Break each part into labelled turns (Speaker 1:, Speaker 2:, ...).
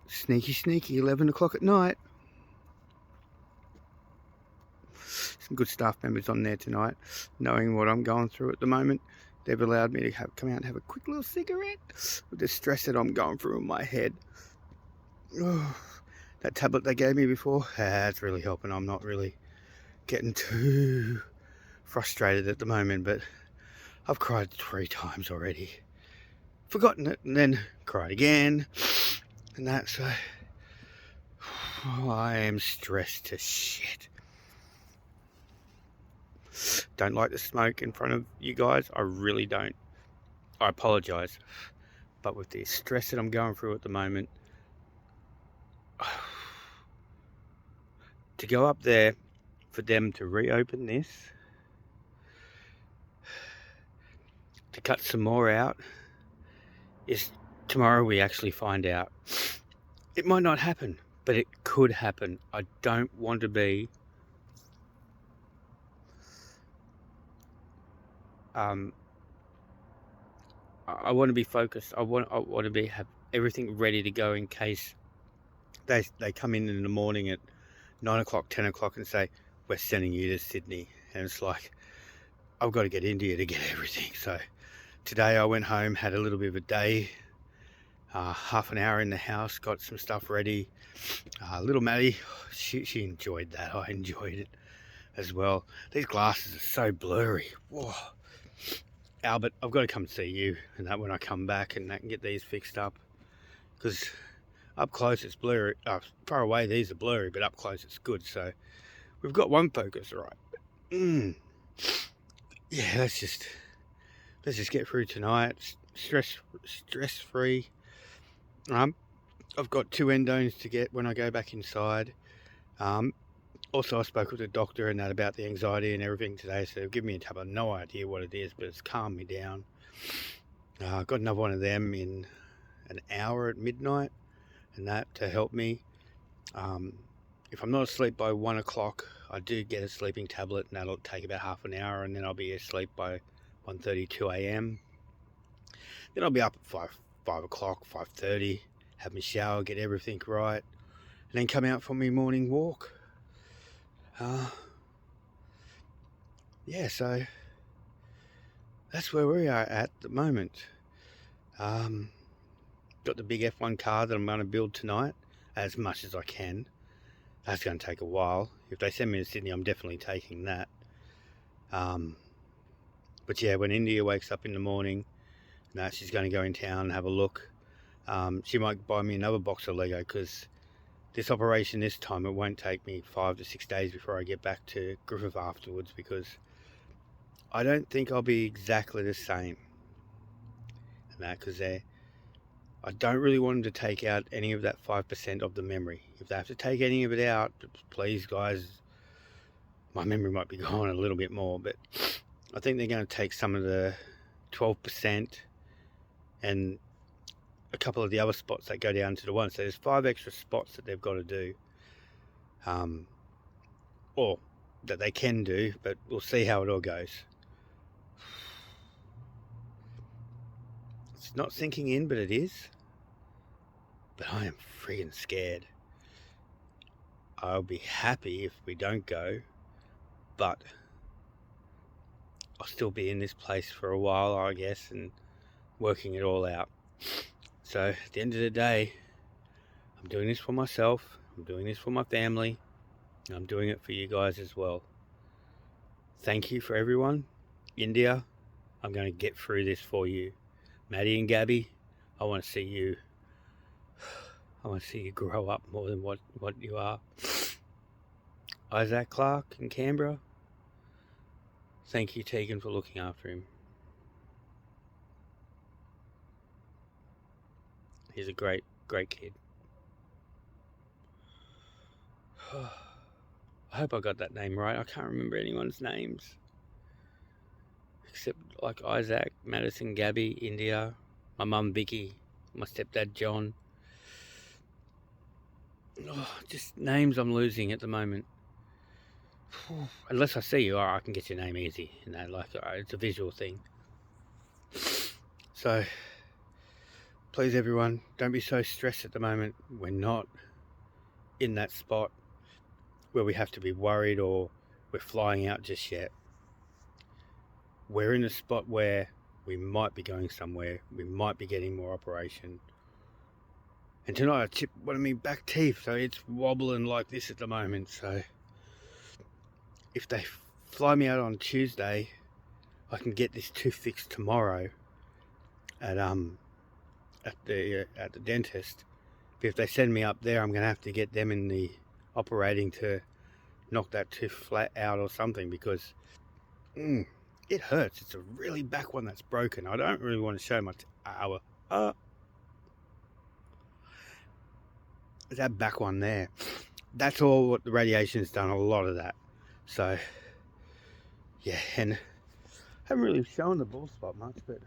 Speaker 1: Sneaky, 11 o'clock at night. Some good staff members on there tonight, knowing what I'm going through at the moment. They've allowed me to come out and have a quick little cigarette with the stress that I'm going through in my head. Oh, that tablet they gave me before, it's really helping. I'm not really getting too frustrated at the moment, but I've cried 3 times already. Forgotten it and then cried again and that, so I am stressed to shit. Don't like to smoke in front of you guys. I really don't. I apologise. But with the stress that I'm going through at the moment, to go up there for them to reopen this, to cut some more out, is tomorrow we actually find out. It might not happen, but it could happen. I don't want to be I want to be focused. I want to have everything ready to go in case they come in the morning at 9 o'clock, 10 o'clock and say, we're sending you to Sydney. And it's like, I've got to get India to get everything. So today I went home, had a little bit of a day, half an hour in the house, got some stuff ready. Little Maddie, she enjoyed that. I enjoyed it as well. These glasses are so blurry. Whoa. Albert, I've got to come see you and that when I come back and I can get these fixed up, because up close it's blurry. Far away these are blurry, but up close it's good. So we've got one focus right. Yeah, let's just get through tonight. Stress free. I've got 2 endones to get when I go back inside. Also, I spoke with the doctor and that about the anxiety and everything today, so they've given me a tablet. No idea what it is, but it's calmed me down. I've got another one of them in an hour at midnight, and that to help me. If I'm not asleep by 1 o'clock, I do get a sleeping tablet, and that'll take about half an hour, and then I'll be asleep by 1:32 a.m. Then I'll be up at 5 o'clock, 5:30, have my shower, get everything right, and then come out for my morning walk. Yeah, so that's where we are at the moment. Got the big F1 car that I'm going to build tonight, as much as I can. That's going to take a while. If they send me to Sydney, I'm definitely taking that. But yeah, when India wakes up in the morning, she's going to go in town and have a look. She might buy me another box of Lego, because this operation this time, it won't take me 5 to 6 days before I get back to Griffith afterwards, because I don't think I'll be exactly the same. And that, because I don't really want them to take out any of that 5% of the memory. If they have to take any of it out, please guys, my memory might be gone a little bit more, but I think they're going to take some of the 12% and a couple of the other spots that go down to the 1. So there's 5 extra spots that they've got to do, or that they can do, but we'll see how it all goes. It's not sinking in, but it is. But I am freaking scared. I'll be happy if we don't go, but I'll still be in this place for a while, I guess, and working it all out. So at the end of the day, I'm doing this for myself, I'm doing this for my family, and I'm doing it for you guys as well. Thank you for everyone. India, I'm going to get through this for you. Maddie and Gabby, I want to see you grow up more than what you are. Isaac Clark in Canberra, thank you, Tegan, for looking after him. He's a great kid. I hope I got that name right. I can't remember anyone's names except like Isaac, Madison, Gabby, India, my mum Vicky, my stepdad John. Just names I'm losing at the moment. Unless I see you, I can get your name easy. It's a visual thing. So please everyone, don't be so stressed at the moment. We're not in that spot where we have to be worried or we're flying out just yet. We're in a spot where we might be going somewhere, we might be getting more operation. And tonight I chipped one of my back teeth, so it's wobbling like this at the moment. So if they fly me out on Tuesday, I can get this tooth fixed tomorrow at the dentist. But if they send me up there, I'm gonna have to get them in the operating to knock that tooth flat out or something, because it hurts. It's a really back one that's broken. I don't really want to show my that back one there. That's all what the radiation's done, a lot of that. So yeah, and I haven't really shown the bald spot much, but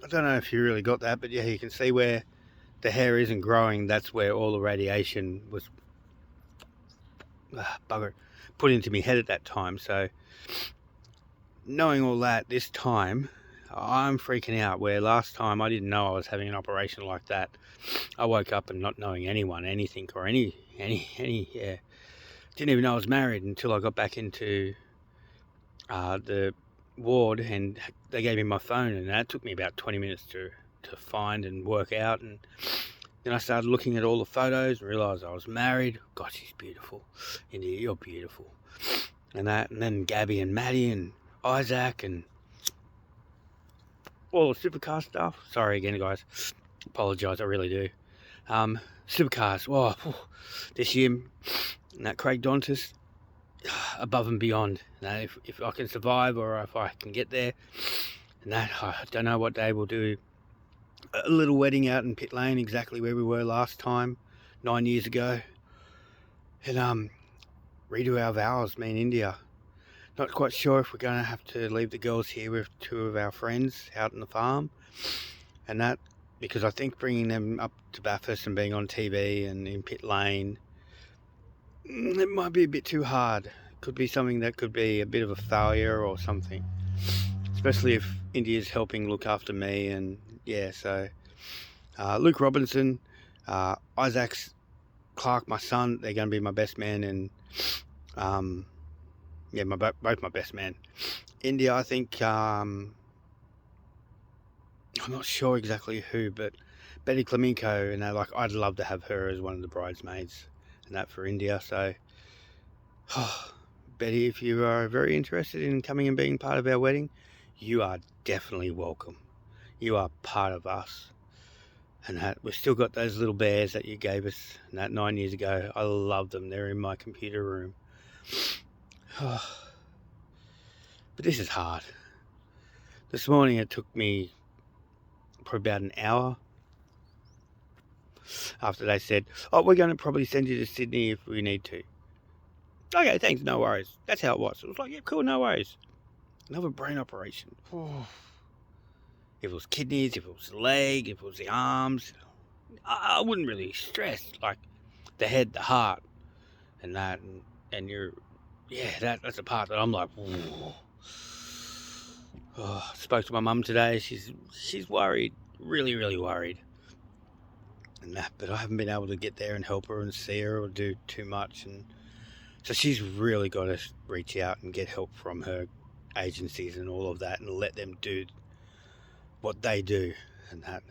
Speaker 1: I don't know if you really got that, but yeah, you can see where the hair isn't growing. That's where all the radiation was put into my head at that time. So knowing all that, this time I'm freaking out, where last time I didn't know I was having an operation like that. I woke up and not knowing anything, or any didn't even know I was married until I got back into the ward, and they gave me my phone, and that took me about 20 minutes to find and work out. And then I started looking at all the photos and realised I was married. God, she's beautiful. India, you're beautiful. And then Gabby and Maddie and Isaac and all the supercar stuff. Sorry again, guys. Apologise, I really do. Supercars. This year, and that Craig Dontis, above and beyond. Now, if I can survive, or if I can get there, and that, I don't know what day we'll do. A little wedding out in Pit Lane, exactly where we were last time, 9 years ago, and redo our vows, me and India. Not quite sure if we're going to have to leave the girls here with two of our friends out in the farm, and that because I think bringing them up to Bathurst and being on TV and in Pit Lane, it might be a bit too hard. Could be something that could be a bit of a failure or something, especially if India's helping look after me. And yeah, so Luke Robinson, Isaac's Clark, my son, they're going to be my best man, and yeah, both my best man. India, I think, I'm not sure exactly who, but Betty Klemenko, and I'd love to have her as one of the bridesmaids, and that for India. So, Betty, if you are very interested in coming and being part of our wedding, you are definitely welcome. You are part of us. And that we've still got those little bears that you gave us, and that 9 years ago. I love them. They're in my computer room. But this is hard. This morning it took me probably about an hour after they said, we're going to probably send you to Sydney if we need to. Okay, thanks, no worries. That's how it was. It was like, yeah, cool, no worries. Another brain operation. If it was kidneys, if it was the leg, if it was the arms, I wouldn't really stress. Like the head, the heart, and that, and you're, yeah, that's the part that I'm like, spoke to my mum today. She's worried, really worried, and that. But I haven't been able to get there and help her and see her or do too much, and so she's really got to reach out and get help from her agencies and all of that, and let them do what they do. And that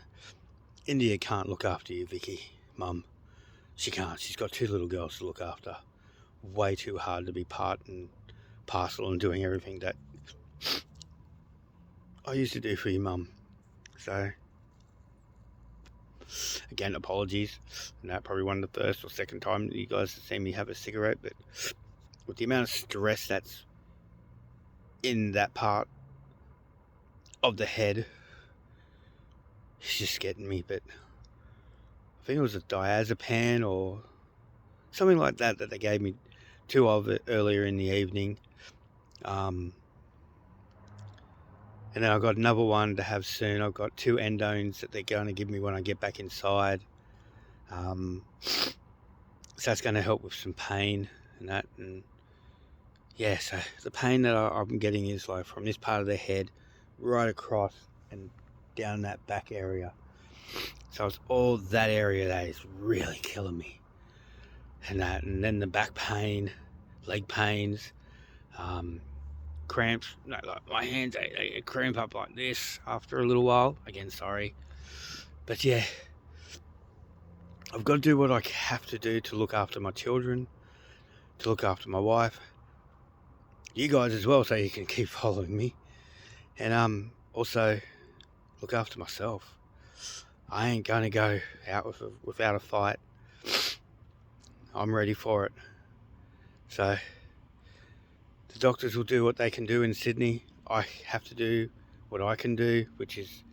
Speaker 1: India can't look after you, Vicky, Mum. She can't. She's got two little girls to look after. Way too hard to be part and parcel and doing everything that I used to do for you, Mum. So again, apologies. And that probably one of the first or second time that you guys have seen me have a cigarette, but with the amount of stress that's in that part of the head, it's just getting me. But I think it was a diazepam or something like that they gave me two of it earlier in the evening. And then I've got another one to have soon. I've got 2 endones that they're going to give me when I get back inside. So that's going to help with some pain and that. And yeah, so the pain that I'm getting is like from this part of the head right across and down that back area. So it's all that area that is really killing me. And then the back pain, leg pains, cramps. No, like my hands, they cramp up like this after a little while. Again, sorry. But yeah, I've got to do what I have to do to look after my children, to look after my wife, you guys as well, so you can keep following me, and also look after myself. I ain't gonna go out without a fight. I'm ready for it. So the doctors will do what they can do in Sydney. I have to do what I can do, which is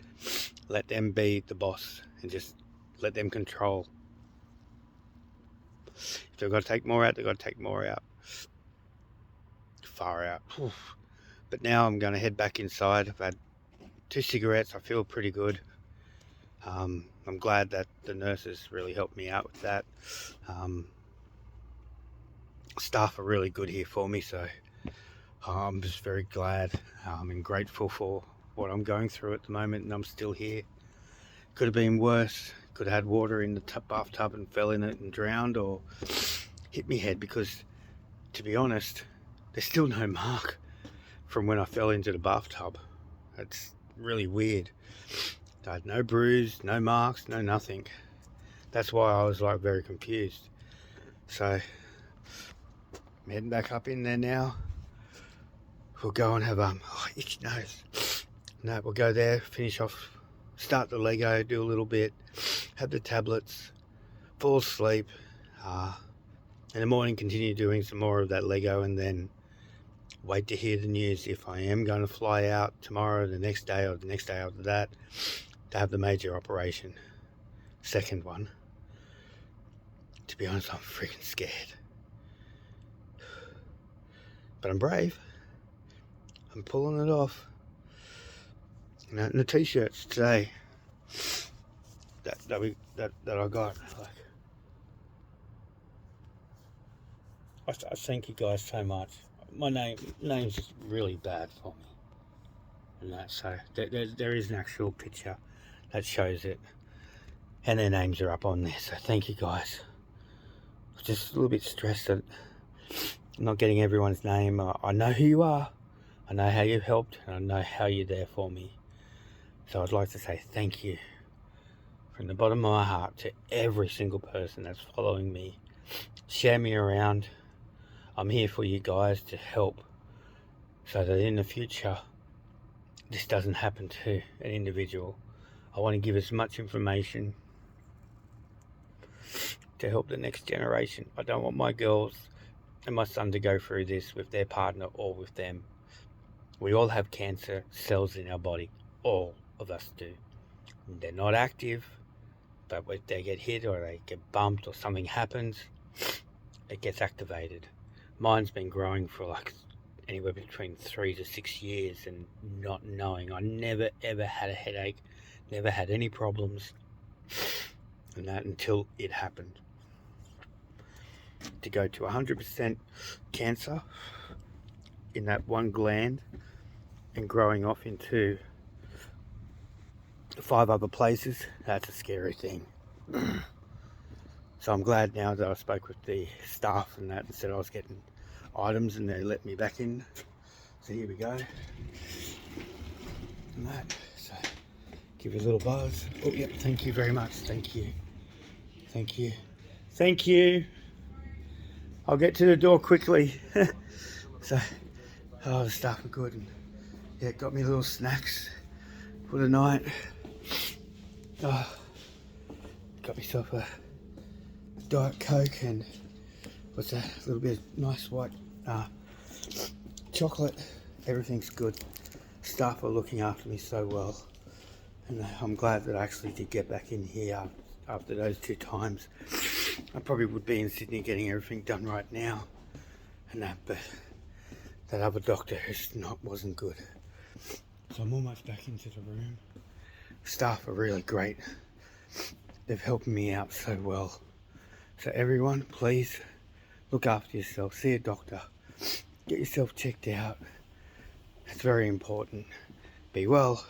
Speaker 1: let them be the boss and just let them control. If they've got to take more out, they've got to take more out. Far out. But now I'm going to head back inside. I've had 2 cigarettes. I feel pretty good. I'm glad that the nurses really helped me out with that. Staff are really good here for me, so I'm just very glad and grateful for what I'm going through at the moment, and I'm still here. Could have been worse. Could have had water in the bathtub and fell in it and drowned, or hit me head, because to be honest, there's still no mark from when I fell into the bathtub. That's really weird. I had no bruise, no marks, no nothing. That's why I was like very confused. So I'm heading back up in there now. We'll go and have itchy nose. No, we'll go there, finish off, start the Lego, do a little bit, have the tablets, fall asleep, in the morning continue doing some more of that Lego, and then wait to hear the news if I am going to fly out tomorrow, the next day, or the next day after that, to have the major operation. Second one. To be honest, I'm freaking scared. But I'm brave. I'm pulling it off. And the t-shirts today that I got, like, I thank you guys so much. My name's just really bad for me, and that, so there is an actual picture that shows it, and their names are up on there. So thank you guys. I'm just a little bit stressed that I'm not getting everyone's name. I know who you are. I know how you've helped, and I know how you're there for me. So I'd like to say thank you from the bottom of my heart to every single person that's following me. Share me around. I'm here for you guys to help, so that in the future this doesn't happen to an individual. I want to give as much information to help the next generation. I don't want my girls and my son to go through this with their partner or with them. We all have cancer cells in our body. All of us do. They're not active, but if they get hit or they get bumped or something happens, it gets activated. Mine's been growing for like anywhere between 3 to 6 years, and not knowing. I never ever had a headache, never had any problems, and that until it happened. To go to 100% cancer in that one gland and growing off into 5 other places, that's a scary thing. So I'm glad now that I spoke with the staff and that, and said I was getting items, and they let me back in. So here we go. And that, so give you a little buzz. Oh yep, thank you very much. Thank you. Thank you. Thank you. I'll get to the door quickly. So, the staff are good, and yeah, got me little snacks for the night. Got myself a Diet Coke and what's that? A little bit of nice white chocolate. Everything's good. Staff are looking after me so well, and I'm glad that I actually did get back in here after those 2 times. I probably would be in Sydney getting everything done right now, and that, but that other doctor wasn't good. So I'm almost back into the room. Staff are really great. They've helped me out so well. So everyone, please look after yourself. See a doctor. Get yourself checked out. It's very important. Be well.